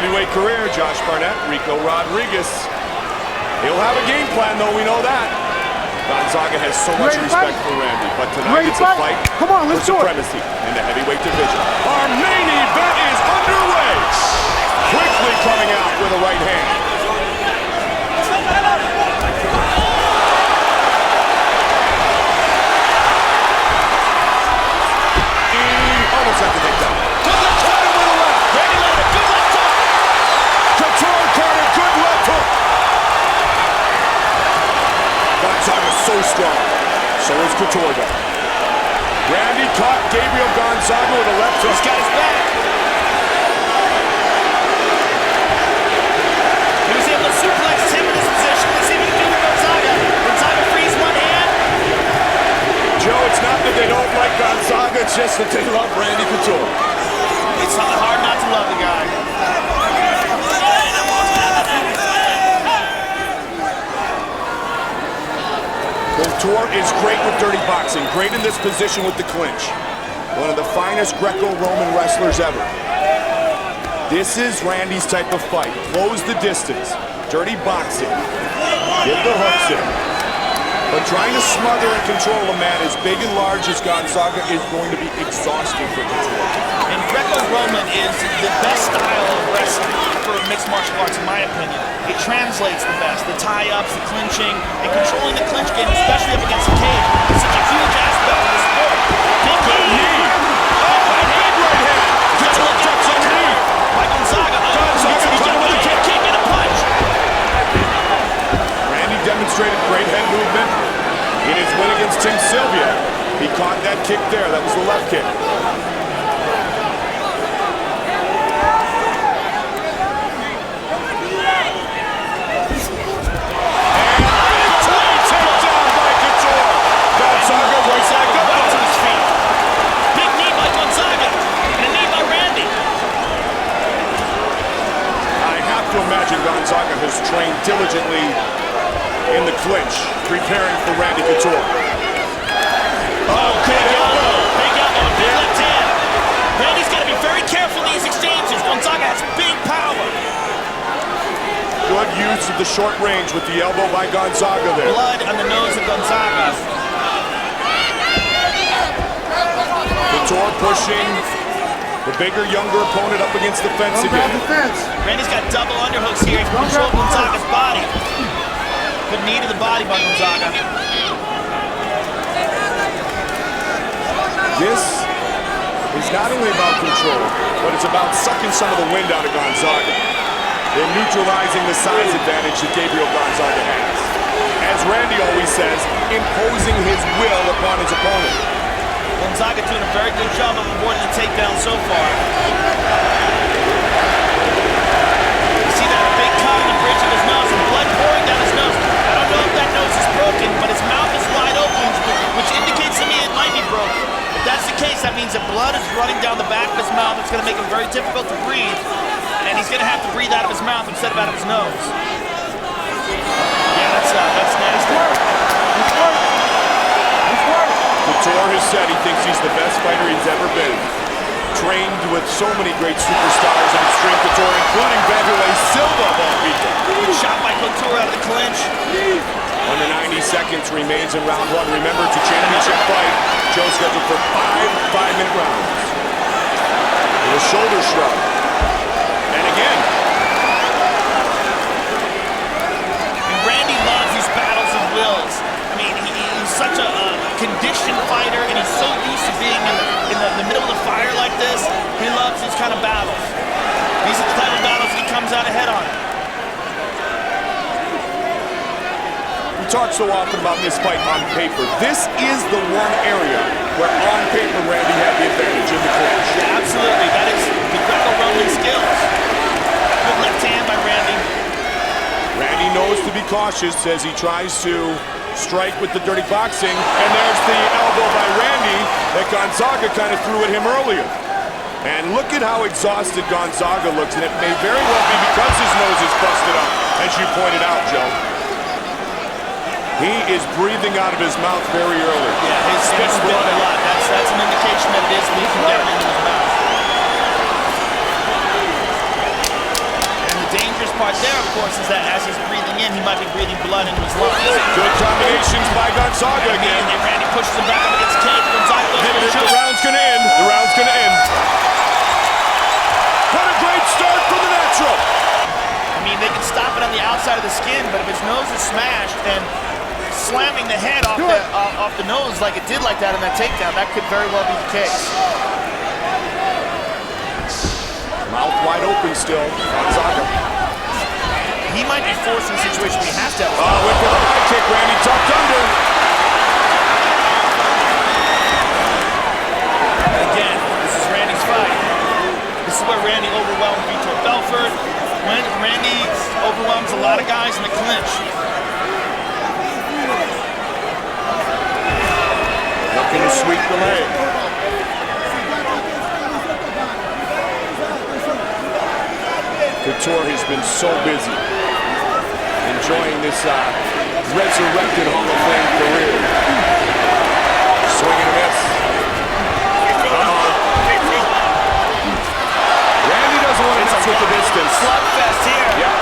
heavyweight career, Josh Barnett, Rico Rodriguez. He'll have a game plan, though, we know that. Gonzaga has so much respect for Randy, but tonight it's a fight for supremacy in the heavyweight division. Our main event is underway. Quickly coming out with a right hand. He almost had to take down. Caught him with a left. Randy left it. Good left hook. Couture caught him. Good left hook. Gonzaga's so strong. So is Couture, though. Randy caught Gabriel Gonzaga with a left hook. This guy's back. He was able to suplex him in this position. Let's see if he can do with Gonzaga. Gonzaga frees one hand. Joe, it's not that they don't like Gonzaga, it's just that they love Randy Couture. It's hard not to love the guy. Couture is great with dirty boxing, great in this position with the clinch. One of the finest Greco-Roman wrestlers ever. This is Randy's type of fight. Close the distance, dirty boxing, get the hooks in. But trying to smother and control a man as big and large as Gonzaga is going to be exhausting for Couture. And Greco-Roman is the best style of wrestling for mixed martial arts, in my opinion. It translates the best. The tie-ups, the clinching, and controlling the clinch game, especially up against the cage, is such a huge aspect of the sport. Big knee. Oh, big right hand. Couture ducks underneath. By Gonzaga. Gonzaga caught him with a kick. Kick and a punch. Randy demonstrated great head movement in his win against Tim Sylvia. He caught that kick there. That was the left kick. Gonzaga has trained diligently in the clinch, preparing for Randy Couture. Oh, good elbow. Big elbow, big left hand. Randy's got to be very careful in these exchanges. Gonzaga has big power. Good use of the short range with the elbow by Gonzaga there. Blood on the nose of Gonzaga. Couture pushing the bigger, younger opponent up against the fence again. Randy's got double underhooks here. He can control Gonzaga's body. Good knee to the body by Gonzaga. This is not only about control, but it's about sucking some of the wind out of Gonzaga and neutralizing the size advantage that Gabriel Gonzaga has. As Randy always says, imposing his will upon his opponent. Gonzaga doing a very good job of avoiding the takedown so far. You see that big cut on the bridge of his nose and blood pouring down his nose. I don't know if that nose is broken, but his mouth is wide open, which indicates to me it might be broken. If that's the case, that means that blood is running down the back of his mouth. It's going to make him very difficult to breathe, and he's going to have to breathe out of his mouth instead of out of his nose. Yeah, that's nasty. Couture has said he thinks he's the best fighter he's ever been. Trained with so many great superstars in Extreme Couture, including Vanderlei Silva of all people. Shot by Couture out of the clinch. Under 90 seconds remains in round one. Remember, it's a championship fight. Joe scheduled for 5-minute rounds. With a shoulder shrug. And again. And Randy loves these battles of wills. I mean, he's such a conditioned fighter, and he's so used to being in the middle of the fire like this. He loves these kind of battles. These are the type of battles he comes out ahead on. We talk so often about this fight on paper. This is the one area where on paper Randy had the advantage in the clinch. Yeah, absolutely. That is the Greco-Roman skills. Good left hand by Randy. Randy knows to be cautious as he tries to strike with the dirty boxing, and there's the elbow by Randy that Gonzaga kind of threw at him earlier. And look at how exhausted Gonzaga looks, and it may very well be because his nose is busted up, as you pointed out, Joe. He is breathing out of his mouth very early. Yeah, his spit's been a lot. That's an indication that it is leaking down into his mouth. part there, of course, is that as he's breathing in, he might be breathing blood into his lungs. Good combinations by Gonzaga again. And Randy pushes him back up against the cage. Gonzaga goes for the shoot. The round's gonna end. The round's gonna end. What a great start for the natural. I mean, they can stop it on the outside of the skin, but if his nose is smashed and slamming the head off the nose like it did like that in that takedown, that could very well be the case. Mouth wide open still, Gonzaga. He might be forced in a situation where he has to have a went for the high kick, Randy tucked under. And again, this is Randy's fight. This is where Randy overwhelmed Vitor Belfort. When Randy overwhelms a lot of guys in the clinch. Looking to sweep the leg. Couture has been so busy, enjoying this resurrected Hall of Fame career. Swing and a miss. Randy doesn't want to mess with the distance. Slugfest here. Yeah.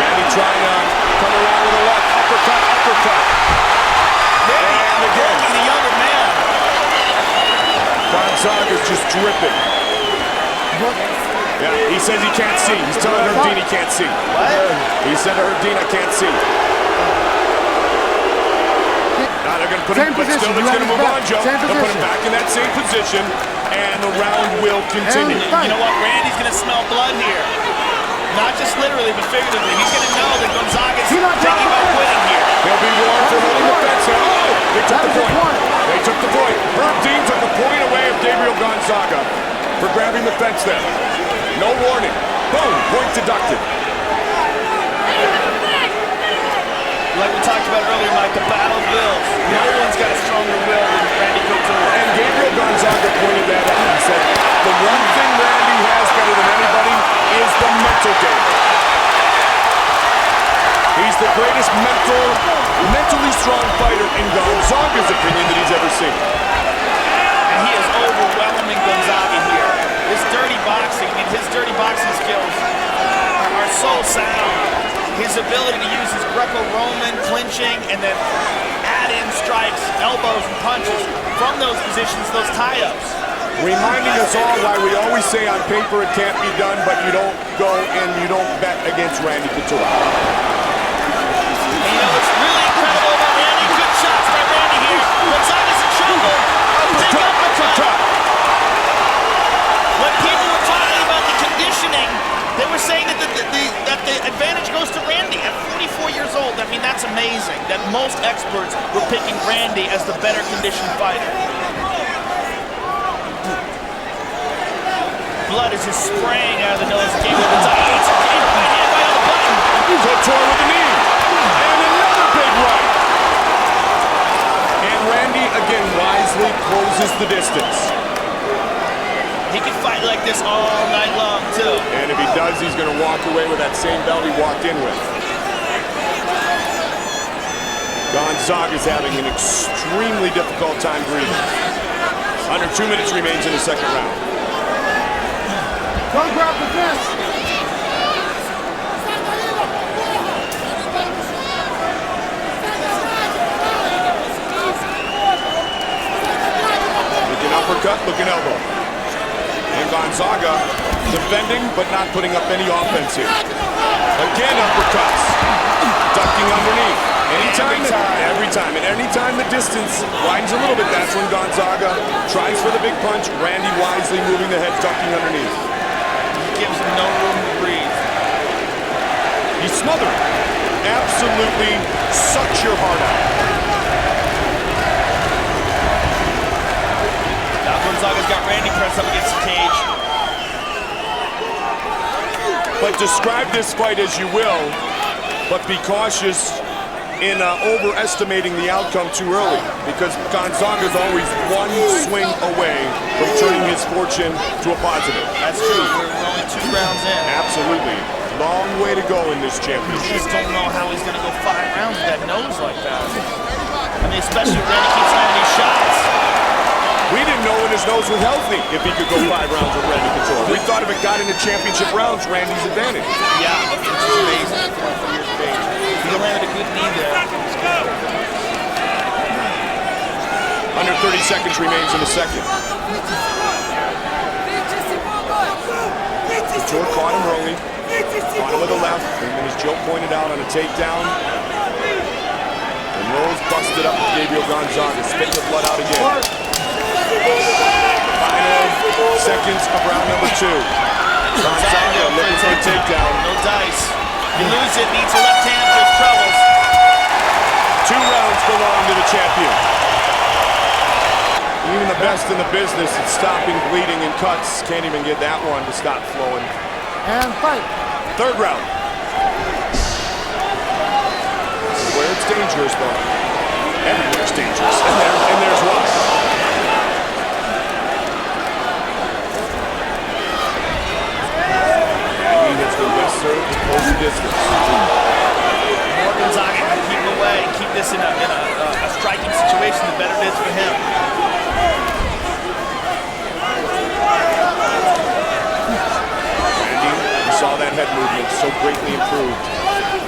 Randy trying to come around with a left uppercut, uppercut. And again. The younger man. Gonzaga's just dripping. Yeah, he says he can't see. He's telling Herdine he can't see. What? He said to Herdine, I can't see. Now they're going to put him, but still he's going to move on, Joe. They'll put him back in that same position, and the round will continue. You know what? Randy's going to smell blood here. Not just literally, but figuratively. He's going to know that Gonzaga's thinking about quitting here. He'll be warned for holding the fence. Oh, they took the point. They took the point. Herdine took the point away of Gabriel Gonzaga for grabbing the fence there. No warning. Boom, point deducted. Like we talked about earlier, Mike, the battle of wills. No one's got a stronger will than Randy Couture. And Gabriel Gonzaga pointed that out. He said, the one thing Randy has better than anybody is the mental game. He's the greatest mentally strong fighter in Gonzaga's opinion that he's ever seen. And he is overwhelming Gonzaga here. This dirty boxing, I mean, his dirty boxing skills are so sound. His ability to use his Greco-Roman clinching and then add in strikes, elbows, and punches from those positions, those tie-ups. Reminding us all why we always say on paper it can't be done, but you don't go and you don't bet against Randy Couture. You know what's really incredible about Randy? Good shots by Randy here. Gonzaga's in trouble. Big uppercut. When people were talking about the conditioning, they were saying that the advantage goes to Randy at 44 years old. I mean, that's amazing that most experts were picking Randy as the better conditioned fighter. Blood is just spraying out of the nose of Gabriel Gonzaga. It's right on the button. Couture with the knee. And another big right. And Randy, again, wisely closes the distance. He can fight like this all night long, too. And if he does, he's going to walk away with that same belt he walked in with. Gonzaga's having an extremely difficult time breathing. Under 2 minutes remains in the second round. Don't grab the fence. Looking uppercut, looking elbow. And Gonzaga defending, but not putting up any offense here. Again, uppercuts. Ducking underneath. Every time. And anytime the distance widens a little bit, that's when Gonzaga tries for the big punch. Randy wisely moving the head, ducking underneath. Gives him no room to breathe. He's smothering. Absolutely sucks your heart out. Now Gonzaga's got Randy pressed up against the cage. But describe this fight as you will, but be cautious in overestimating the outcome too early, because Gonzaga's always one swing away from turning his fortune to a positive. That's true. We're only 2 rounds in. Absolutely. Long way to go in this You championship. just don't know how he's going to go 5 rounds with that nose like that. I mean, especially when Randy keeps landing these shots. We didn't know when his nose was healthy if he could go 5 rounds with Randy Couture. We thought if it got into championship rounds, Randy's advantage. Yeah, it's amazing. He landed a good knee there. Under 30 seconds remains in the second. Couture caught him early. Caught him with the left, and then as Joe pointed out on a takedown, and Rose busted up with Gabriel Gonzaga, spitting the blood out again. Final seconds of round number 2. Gonzaga looking for a takedown. No dice. You lose it, needs your left hand, there's troubles. 2 rounds belong to the champion. Even the best in the business at stopping bleeding and cuts can't even get that one to stop flowing. And fight. 3rd round. Where it's dangerous, though. Everywhere's dangerous, and there's why. Randy has been best served to close the distance. More Gonzaga can keep him away, keep this in a striking situation, the better it is for him. Randy, you saw that head movement so greatly improved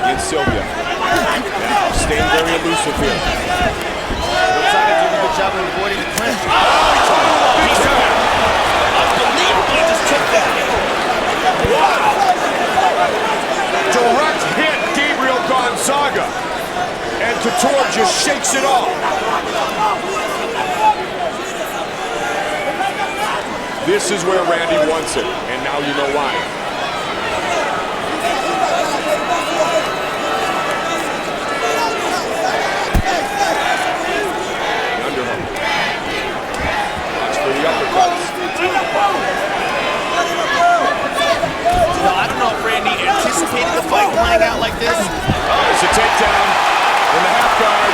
against Sylvia. Now staying very elusive here. Gonzaga doing a good job of avoiding the clinch. Oh, he took him off. He's unbelievably just took that. Wow! Direct hit Gabriel Gonzaga. And Couture just shakes it off. This is where Randy wants it, and now you know why. The underhook. Watch for the uppercuts. No, I don't know if Randy anticipated the fight playing out like this. Oh, it's a takedown in the half guard.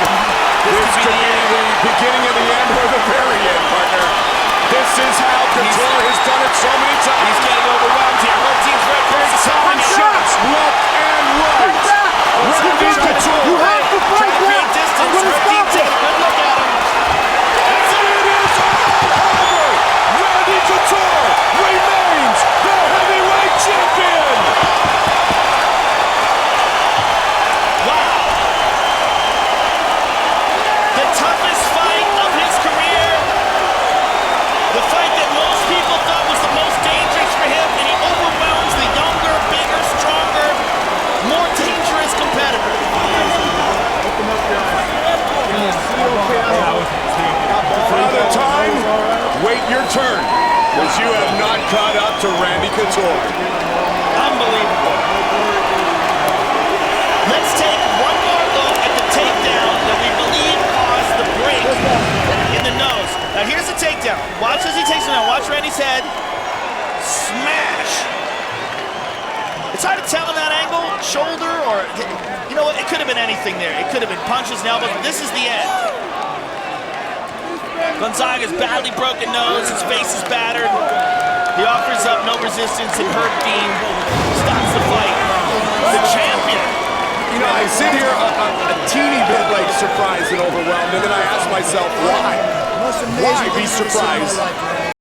This could be the beginning of the end or the very end, partner. This is how Couture has done it so many times. He's getting overwhelmed here. Both teams very close to Seven shots, left and right. Randy Couture. You have to fight create that. distance. I'm going to Red stop team take it. a good look at him. And it is all over. Randy Couture remains the heavyweight champion. Wow. The toughest fight of his career. The fight that most people thought was the most dangerous for him, and he overwhelms the younger, bigger, stronger, more dangerous competitor. Father Time, wait your turn, because you have not caught up to Randy Couture. Unbelievable. Let's take one more look at the takedown that we believe caused the break in the nose. Now here's the takedown. Watch as he takes it down. Watch Randy's head. Smash. It's hard to tell in that angle, shoulder, or, you know what, it could have been anything there. It could have been punches and elbows, but this is the end. Gonzaga's badly broken nose, his face is battered. He offers up no resistance, and Herb Dean stops the fight. The champion. You know, I sit here a teeny bit like surprised and overwhelmed, and then I ask myself, why? Why be surprised